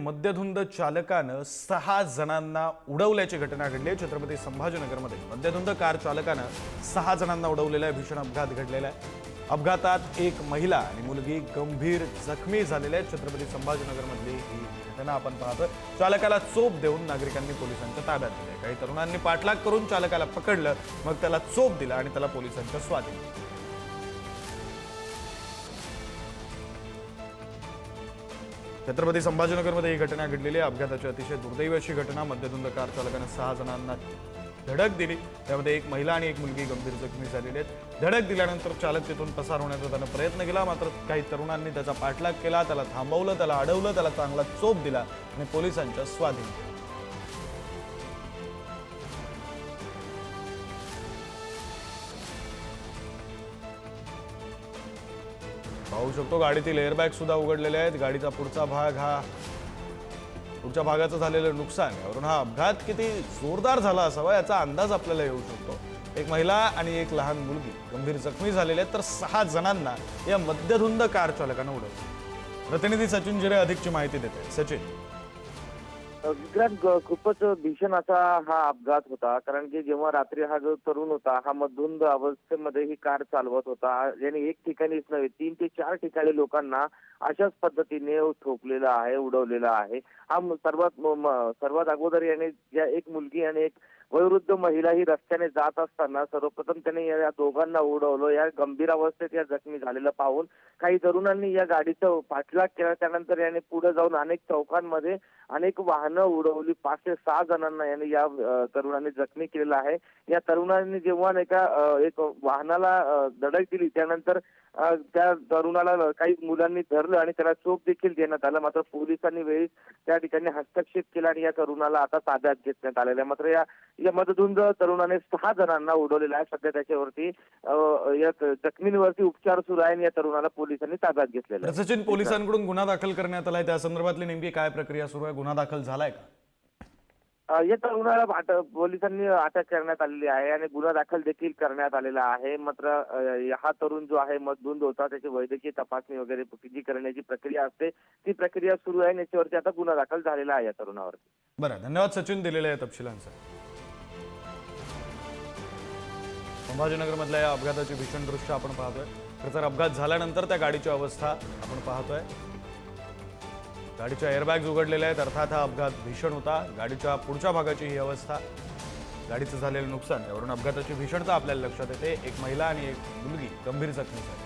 मद्यधुंद चालकानं 6 जणांना उडवल्याची घटना घडली आहे। छत्रपती संभाजीनगरमध्ये मद्यधुंद कार चालकानं 6 जणांना उडवलेला भीषण अपघात घडलेला आहे। अपघातात एक महिला आणि मुलगी गंभीर जखमी झालेल्या आहेत। छत्रपती संभाजीनगरमधली ही घटना आपण पाहतोय। चालकाला चोप देऊन नागरिकांनी पोलिसांच्या ताब्यात दिले। काही तरुणांनी पाठलाग करून चालकाला पकडलं, मग त्याला चोप दिला आणि त्याला पोलिसांच्या स्वाधीन केलं। छत्रपती संभाजीनगरमध्ये ही घटना घडलेली आहे। अपघाताची अतिशय दुर्दैवी अशी घटना। मद्यधुंद कार चालकाने 6 जणांना धडक दिली, त्यामध्ये एक महिला आणि एक मुलगी गंभीर जखमी झालेली आहेत। धडक दिल्यानंतर चालक तिथून पसार होण्याचा त्याने प्रयत्न केला, मात्र काही तरुणांनी त्याचा पाठलाग केला, त्याला थांबवलं, त्याला अडवलं, त्याला चांगला चोप दिला आणि पोलिसांच्या स्वाधीन केलं। पाहू शकतो गाडीतील एअरबॅग सुद्धा उघडलेले आहेत। गाडीचा पुढचा भागाचं झालेलं नुकसान यावरून हा अपघात किती जोरदार झाला असावा याचा अंदाज आपल्याला येऊ शकतो। एक महिला आणि एक लहान मुलगी गंभीर जखमी झालेले आहेत, तर 6 जणांना या मद्यधुंद कार चालकानं उडवलं। प्रतिनिधी सचिन जिरे अधिकची माहिती देते। सचिन, विक्रांत, खूपच भीषण असा हा अपघात होता, कारण की जेव्हा रात्री हा जो तरुण होता हा मद्यधुंद अवस्थेमध्ये ही कार चालवत होता, ज्याने एक ठिकाणीच नव्हे 3 ते 4 ठिकाणी लोकांना अशाच पद्धतीने ठोकलेला आहे, उडवलेला आहे। हा सर्वात अगोदर याने ज्या एक मुलगी आणि एक वयोवृद्ध महिला ही रस्त्याने जात असताना सर्वप्रथम त्याने या दोघांना उडवलं। या गंभीर अवस्थेत या जखमी झालेलं पाहून काही तरुणांनी या गाडीचा पाठलाग केला। त्यानंतर याने पुढे जाऊन अनेक चौकांमध्ये अनेक वाहनं उडवली। 5 ते 6 जणांना याने या तरुणांनी जखमी केलेलं आहे। या तरुणांनी जेव्हा एक वाहनाला धडक दिली, त्यानंतर त्या तरुणाला काही मुलांनी धरलं आणि त्याला चोप देखील देण्यात आला, मात्र पोलिसांनी वेळीच त्या ठिकाणी हस्तक्षेप केला आणि या तरुणाला आता ताब्यात घेण्यात आलेलं आहे। मात्र या मद्यधुंद तरुणाने 6 जणांना उडवलेला आहे। सध्या त्याच्यावरती या जखमींवरती उपचार सुरू आहे आणि या तरुणाला पोलिसांनी ताब्यात घेतलेलं आहे। सचिन, पोलिसांकडून गुन्हा दाखल करण्यात आलाय, त्या संदर्भातली नेमकी काय प्रक्रिया सुरू आहे? गुन्हा दाखल झालाय का? या तरुणाला पोलिसांनी अटक करण्यात आलेली आहे आणि गुन्हा दाखल देखील करण्यात आलेला आहे। मात्र हा तरुण जो आहे मद्यधुंद होता, त्याची वैद्यकीय तपासणी वगैरे जी करण्याची प्रक्रिया असते ती प्रक्रिया सुरू आहे। याच्यावरती आता गुन्हा दाखल झालेला आहे या तरुणावरती। बरं, धन्यवाद सचिन दिलेल्या या तपशिलांसाठी। संभाजीनगरमधल्या या अपघाताची भीषण दृश्य आपण पाहतोय। खरं तर अपघात झाल्यानंतर त्या गाडीची अवस्था आपण पाहतोय। गाडीच्या एअरबॅग्स उघडलेल्या आहेत, अर्थात हा अपघात भीषण होता। गाडीच्या पुढच्या भागाची ही अवस्था, गाडीचं झालेलं नुकसान यावरून अपघाताची भीषणता आपल्याला लक्षात येते। एक महिला आणि एक मुलगी गंभीर जखमी झाली।